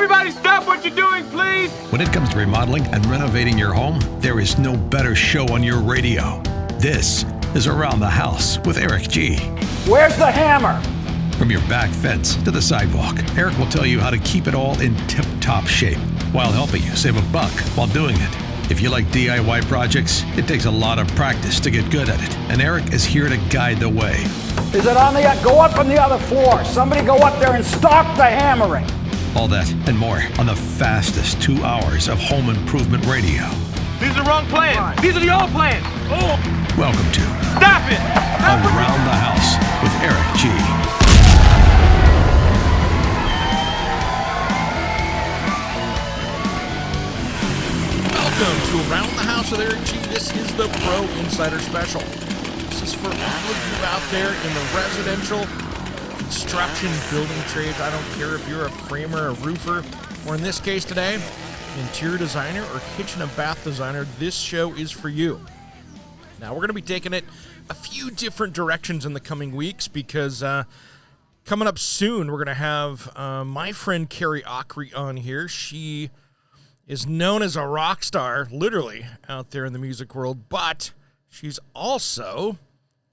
Everybody stop what you're doing, please! When it comes to remodeling and renovating your home, there is no better show on your radio. This is Around the House with Eric G. Where's the hammer? From your back fence to the sidewalk, Eric will tell you how to keep it all in tip-top shape while helping you save a buck while doing it. If you like DIY projects, it takes a lot of practice to get good at it, and Eric is here to guide the way. Is it on the... Go up on the other floor. Somebody go up there and stop the hammering. All that and more on the fastest 2 hours of home improvement radio. These are the wrong plans. These are the old plans. Oh! Welcome to Stop it! Around the House with Eric G. Welcome to Around the House with Eric G. This is the Pro Insider Special. This is for all of you out there in the residential, construction, building trades. I don't care if you're a framer, a roofer, or in this case today, interior designer or kitchen and bath designer. This show is for you. Now, we're going to be taking it a few different directions in the coming weeks because coming up soon, we're going to have my friend Carrie Ockery on here. She is known as a rock star, literally, out there in the music world, but she's also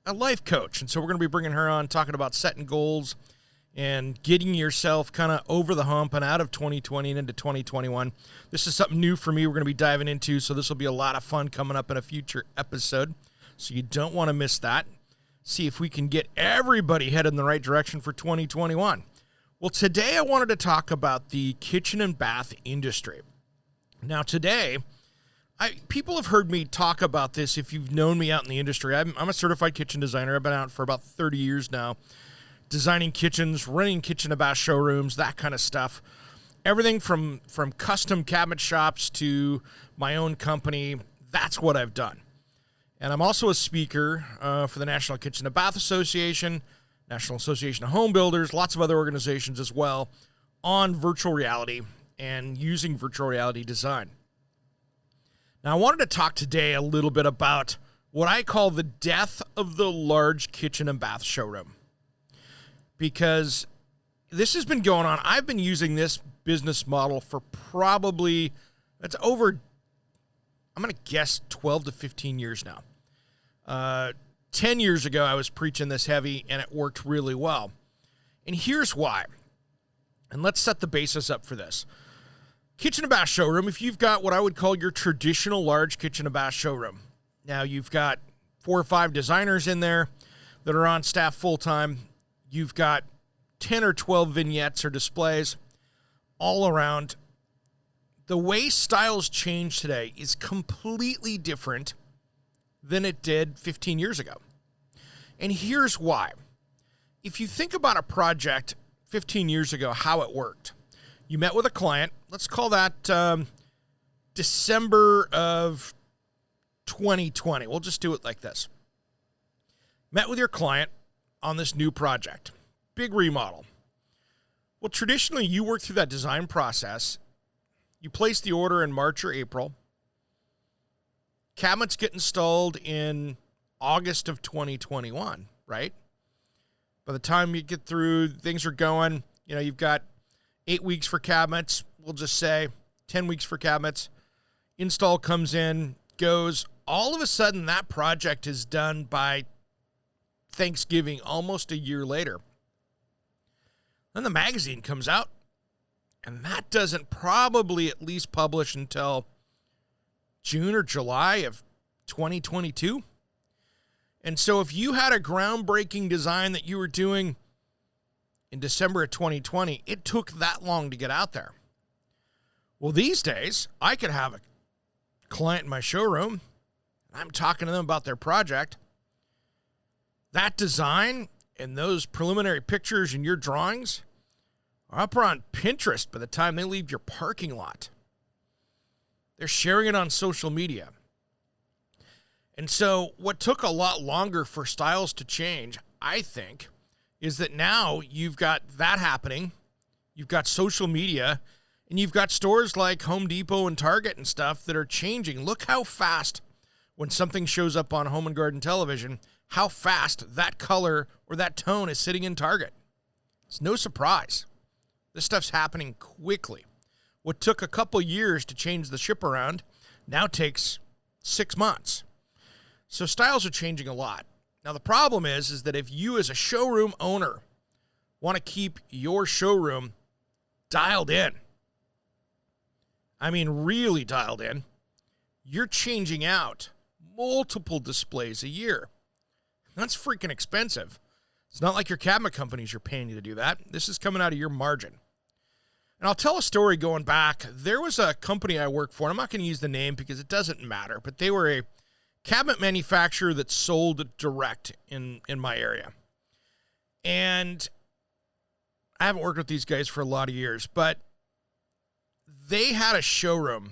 a life coach. And so we're going to be bringing her on, talking about setting goals and getting yourself kind of over the hump and out of 2020 and into 2021. This is something new for me we're going to be diving into, so this will be a lot of fun coming up in a future episode. So you don't want to miss that. See if we can get everybody headed in the right direction for 2021. Well, today I wanted to talk about the kitchen and bath industry. Now, today, people have heard me talk about this if you've known me out in the industry. I'm a certified kitchen designer. I've been out for about 30 years now, designing kitchens, running kitchen and bath showrooms, that kind of stuff. Everything from custom cabinet shops to my own company, that's what I've done. And I'm also a speaker for the National Kitchen and Bath Association, National Association of Home Builders, lots of other organizations as well, on virtual reality and using virtual reality design. Now, I wanted to talk today a little bit about what I call the death of the large kitchen and bath showroom. Because this has been going on. I've been using this business model for probably, that's over, I'm going to guess 12 to 15 years now. 10 years ago, I was preaching this heavy, and it worked really well. And here's why. And let's set the basis up for this. Kitchen and bath showroom, if you've got what I would call your traditional large kitchen and bath showroom. Now, you've got 4 or 5 designers in there that are on staff full-time. You've got 10 or 12 vignettes or displays all around. The way styles change today is completely different than it did 15 years ago. And here's why. If you think about a project 15 years ago, how it worked. You met with a client. Let's call that December of 2020. We'll just do it like this. Met with your client on this new project. Big remodel. Well, traditionally, you work through that design process. You place the order in March or April. Cabinets get installed in August of 2021, right? By the time you get through, things are going, you've got 8 weeks for cabinets, we'll just say 10 weeks for cabinets. Install comes in, goes. All of a sudden, that project is done by Thanksgiving, almost a year later. Then the magazine comes out, and that doesn't probably at least publish until June or July of 2022. And so if you had a groundbreaking design that you were doing in December of 2020, it took that long to get out there. Well, these days, I could have a client in my showroom, and I'm talking to them about their project. That design and those preliminary pictures and your drawings are up on Pinterest by the time they leave your parking lot. They're sharing it on social media. And so what took a lot longer for styles to change, I think, is that now you've got that happening, you've got social media, and you've got stores like Home Depot and Target and stuff that are changing. Look how fast, when something shows up on Home and Garden television, how fast that color or that tone is sitting in Target. It's no surprise. This stuff's happening quickly. what took a couple years to change the ship around now takes 6 months. So styles are changing a lot. Now, the problem is that if you as a showroom owner want to keep your showroom dialed in, I mean really dialed in, you're changing out multiple displays a year. That's freaking expensive. It's not like your cabinet companies are paying you to do that. This is coming out of your margin. And I'll tell a story going back. There was a company I worked for, and I'm not going to use the name because it doesn't matter, but they were a cabinet manufacturer that sold direct in my area. And I haven't worked with these guys for a lot of years, but they had a showroom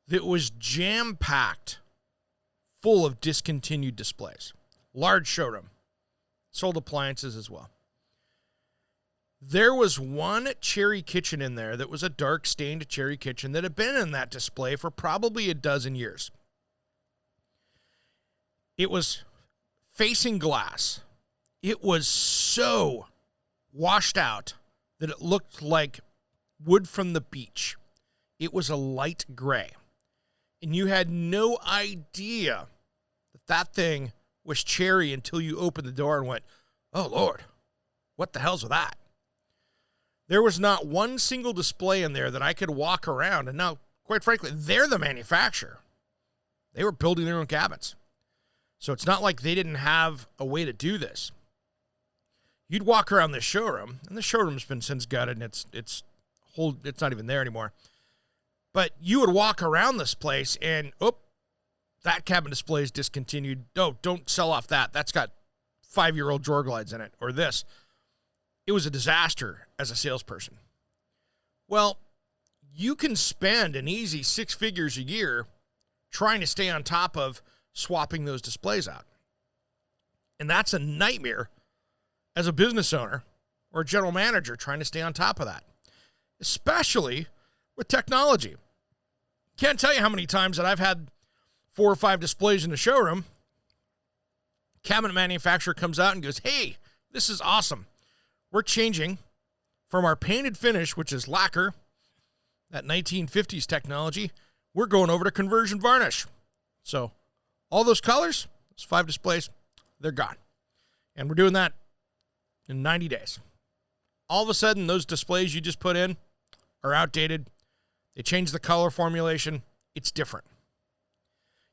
that was jam-packed full of discontinued displays. Large showroom. Sold appliances as well. There was one cherry kitchen in there that was a dark stained cherry kitchen that had been in that display for probably a dozen years. It was facing glass. It was so washed out that it looked like wood from the beach. It was a light gray. And you had no idea that that thing was cherry until you opened the door and went, oh, Lord, what the hell's with that? There was not one single display in there that I could walk around. And now, quite frankly, they're the manufacturer. They were building their own cabinets. So it's not like they didn't have a way to do this. You'd walk around this showroom, and the showroom's been since gutted, and it's not even there anymore. But you would walk around this place, and that cabinet display is discontinued. No, don't sell off that. That's got 5-year-old drawer glides in it, or this. It was a disaster as a salesperson. Well, you can spend an easy 6 figures a year trying to stay on top of swapping those displays out. And that's a nightmare as a business owner or a general manager trying to stay on top of that, especially with technology. Can't tell you how many times that I've had 4 or 5 displays in the showroom. Cabinet manufacturer comes out and goes, hey, this is awesome. We're changing from our painted finish, which is lacquer, that 1950s technology. We're going over to conversion varnish. So all those colors, those 5 displays, they're gone. And we're doing that in 90 days. All of a sudden, those displays you just put in are outdated. They changed the color formulation. It's different.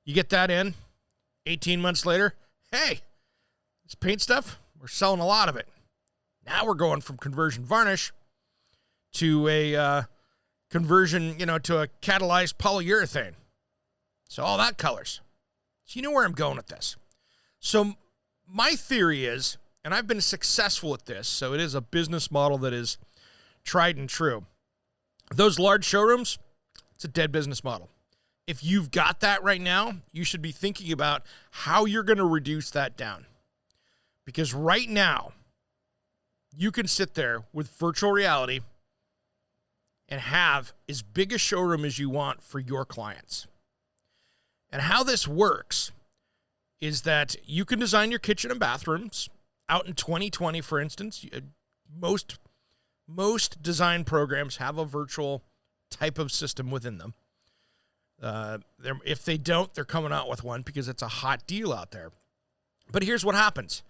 You get that in, 18 months later, hey, this paint stuff, we're selling a lot of it. Now we're going from conversion varnish to a conversion, to a catalyzed polyurethane. So all that colors. So you know where I'm going with this. So my theory is, and I've been successful at this, so it is a business model that is tried and true. Those large showrooms, it's a dead business model. If you've got that right now, you should be thinking about how you're going to reduce that down. Because right now, you can sit there with virtual reality and have as big a showroom as you want for your clients. And how this works is that you can design your kitchen and bathrooms out in 2020, for instance. Most design programs have a virtual type of system within them. If they don't, they're coming out with one because it's a hot deal out there. But here's what happens.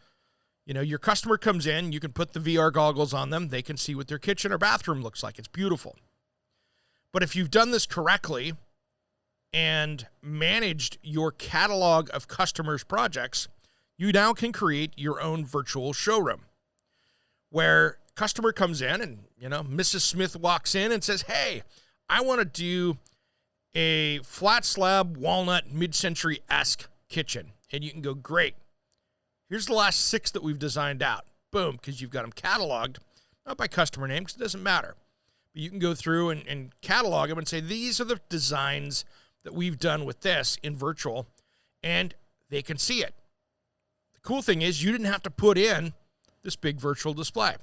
Your customer comes in, you can put the VR goggles on them. They can see what their kitchen or bathroom looks like. It's beautiful. But if you've done this correctly and managed your catalog of customers' projects, you now can create your own virtual showroom where customer comes in and, Mrs. Smith walks in and says, hey, I want to do a flat slab walnut mid-century-esque kitchen. And you can go, great. Here's the last 6 that we've designed out. Boom, because you've got them cataloged, not by customer name, because it doesn't matter. But you can go through and catalog them and say, these are the designs that we've done with this in virtual, and they can see it. The cool thing is you didn't have to put in this big virtual display.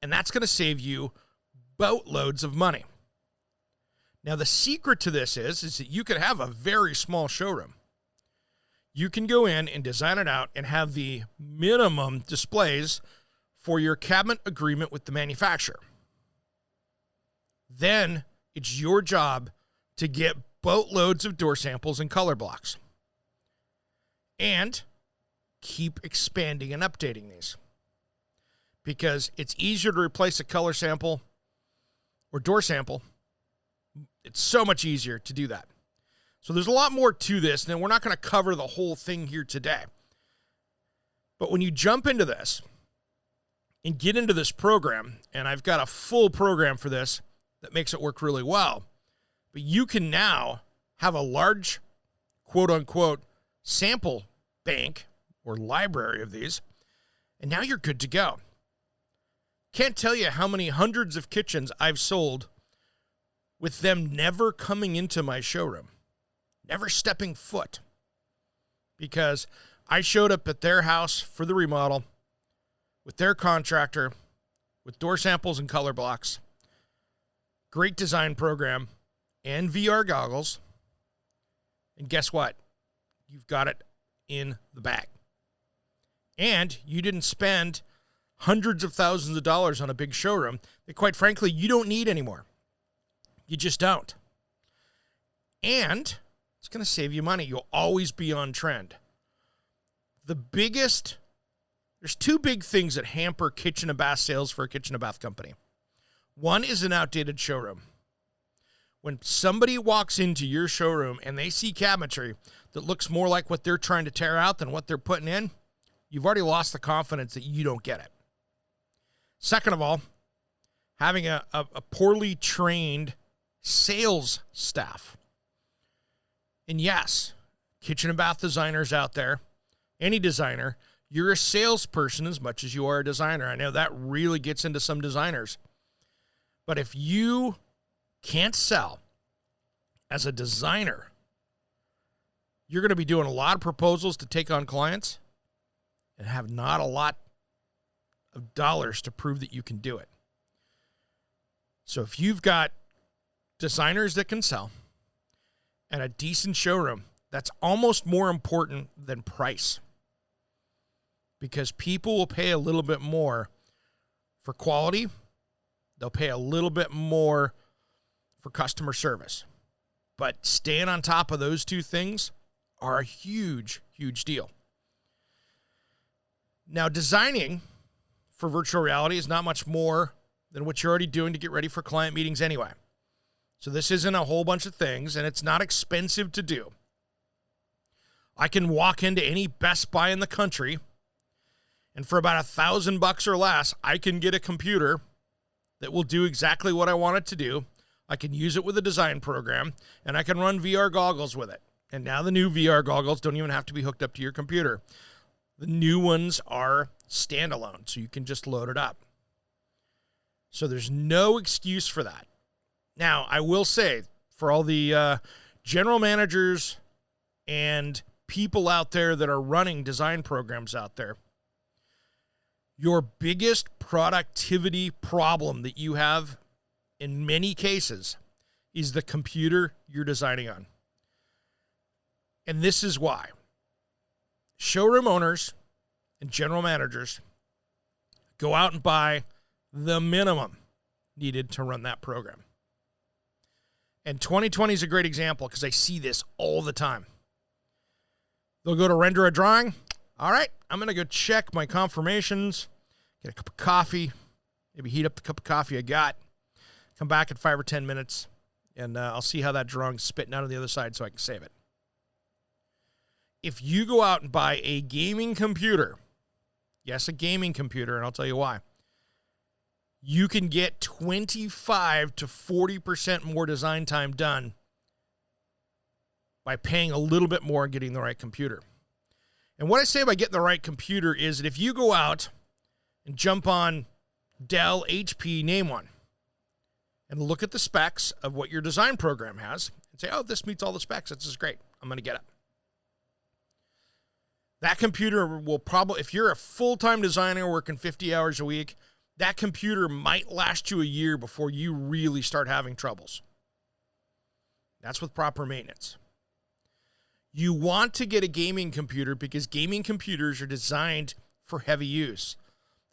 And that's going to save you boatloads of money. Now, the secret to this is that you could have a very small showroom. You can go in and design it out and have the minimum displays for your cabinet agreement with the manufacturer. Then it's your job to get boatloads of door samples and color blocks. And keep expanding and updating these. Because it's easier to replace a color sample or door sample. It's so much easier to do that. So there's a lot more to this, and we're not going to cover the whole thing here today. But when you jump into this and get into this program, and I've got a full program for this that makes it work really well, but you can now have a large, quote-unquote, sample bank or library of these, and now you're good to go. Can't tell you how many hundreds of kitchens I've sold with them never coming into my showroom, never stepping foot, because I showed up at their house for the remodel with their contractor, with door samples and color blocks, great design program, and VR goggles, and guess what? You've got it in the bag. And you didn't spend hundreds of thousands of dollars on a big showroom that, quite frankly, you don't need anymore. You just don't. And it's going to save you money. You'll always be on trend. There's two big things that hamper kitchen and bath sales for a kitchen and bath company. One is an outdated showroom. When somebody walks into your showroom and they see cabinetry that looks more like what they're trying to tear out than what they're putting in, you've already lost the confidence that you don't get it. Second of all, having a poorly trained sales staff. And yes, kitchen and bath designers out there, any designer, you're a salesperson as much as you are a designer. I know that really gets into some designers. But if you can't sell as a designer, you're going to be doing a lot of proposals to take on clients and have not a lot of dollars to prove that you can do it. So if you've got designers that can sell and a decent showroom, that's almost more important than price, because people will pay a little bit more for quality. They'll pay a little bit more for customer service. But staying on top of those two things are a huge, huge deal. Now, designing for virtual reality is not much more than what you're already doing to get ready for client meetings anyway. So this isn't a whole bunch of things, and it's not expensive to do. I can walk into any Best Buy in the country, and for about $1,000 or less, I can get a computer that will do exactly what I want it to do. I can use it with a design program, and I can run VR goggles with it. And now the new VR goggles don't even have to be hooked up to your computer. The new ones are standalone, so you can just load it up. So there's no excuse for that. Now, I will say, for all the general managers and people out there that are running design programs out there, your biggest productivity problem that you have in many cases is the computer you're designing on. And this is why. Showroom owners and general managers go out and buy the minimum needed to run that program. And 2020 is a great example because I see this all the time. They'll go to render a drawing. All right, I'm going to go check my confirmations, get a cup of coffee, maybe heat up the cup of coffee I got, come back in 5 or 10 minutes, and I'll see how that drawing's spitting out on the other side so I can save it. If you go out and buy a gaming computer, yes, a gaming computer, and I'll tell you why, you can get 25 to 40% more design time done by paying a little bit more and getting the right computer. And what I say by getting the right computer is that if you go out and jump on Dell, HP, name one, and look at the specs of what your design program has and say, oh, this meets all the specs. This is great. I'm going to get it. That computer will probably, if you're a full-time designer working 50 hours a week, that computer might last you a year before you really start having troubles. That's with proper maintenance. You want to get a gaming computer because gaming computers are designed for heavy use.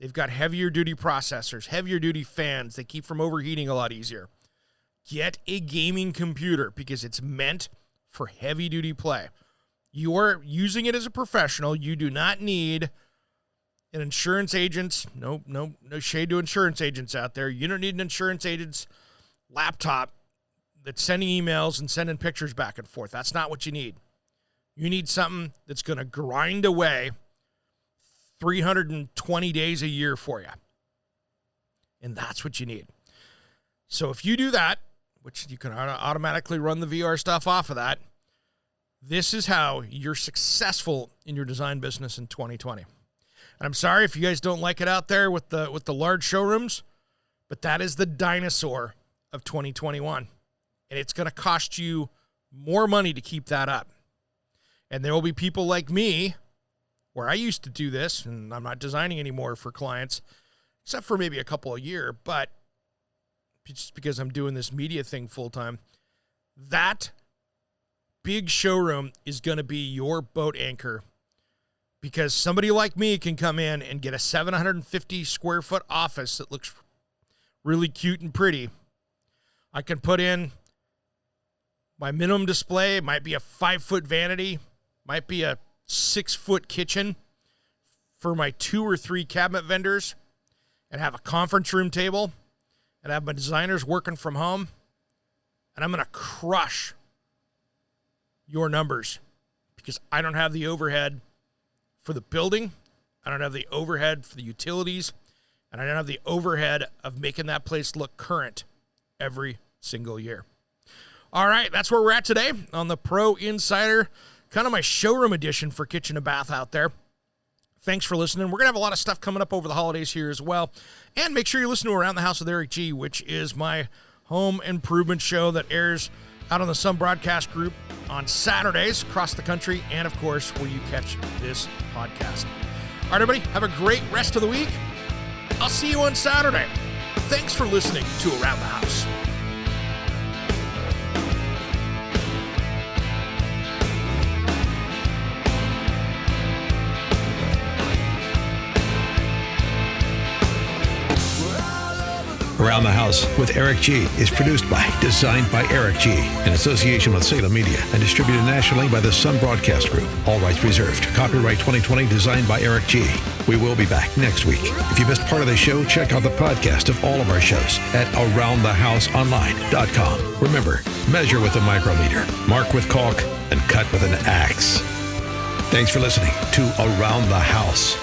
They've got heavier duty processors, heavier duty fans. They keep from overheating a lot easier. get a gaming computer because it's meant for heavy-duty play. You are using it as a professional. You do not need an insurance agent. No shade to insurance agents out there. You don't need an insurance agent's laptop that's sending emails and sending pictures back and forth. That's not what you need. You need something that's going to grind away 320 days a year for you. And that's what you need. So if you do that, which you can automatically run the VR stuff off of that, this is how you're successful in your design business in 2020. And I'm sorry if you guys don't like it out there with the large showrooms, but that is the dinosaur of 2021. And it's going to cost you more money to keep that up. And there will be people like me, where I used to do this, and I'm not designing anymore for clients, except for maybe a couple a year, but just because I'm doing this media thing full time, that big showroom is going to be your boat anchor, because somebody like me can come in and get a 750 square foot office that looks really cute and pretty. I can put in my minimum display. It might be a 5-foot vanity, might be a 6-foot kitchen for my 2 or 3 cabinet vendors, and have a conference room table, and have my designers working from home, and I'm going to crush your numbers because I don't have the overhead for the building, I don't have the overhead for the utilities, and I don't have the overhead of making that place look current every single year. All right, that's where we're at today on the Pro Insider, kind of my showroom edition for kitchen and bath out there. Thanks for listening. We're going to have a lot of stuff coming up over the holidays here as well. And make sure you listen to Around the House with Eric G., which is my home improvement show that airs out on the Sun Broadcast Group on Saturdays across the country, and, of course, where you catch this podcast. All right, everybody, have a great rest of the week. I'll see you on Saturday. Thanks for listening to Around the House. Around the House with Eric G. is produced by, designed by Eric G. in association with Salem Media and distributed nationally by the Sun Broadcast Group. All rights reserved. Copyright 2020, designed by Eric G. We will be back next week. If you missed part of the show, check out the podcast of all of our shows at AroundTheHouseOnline.com. Remember, measure with a micrometer, mark with caulk, and cut with an axe. Thanks for listening to Around the House.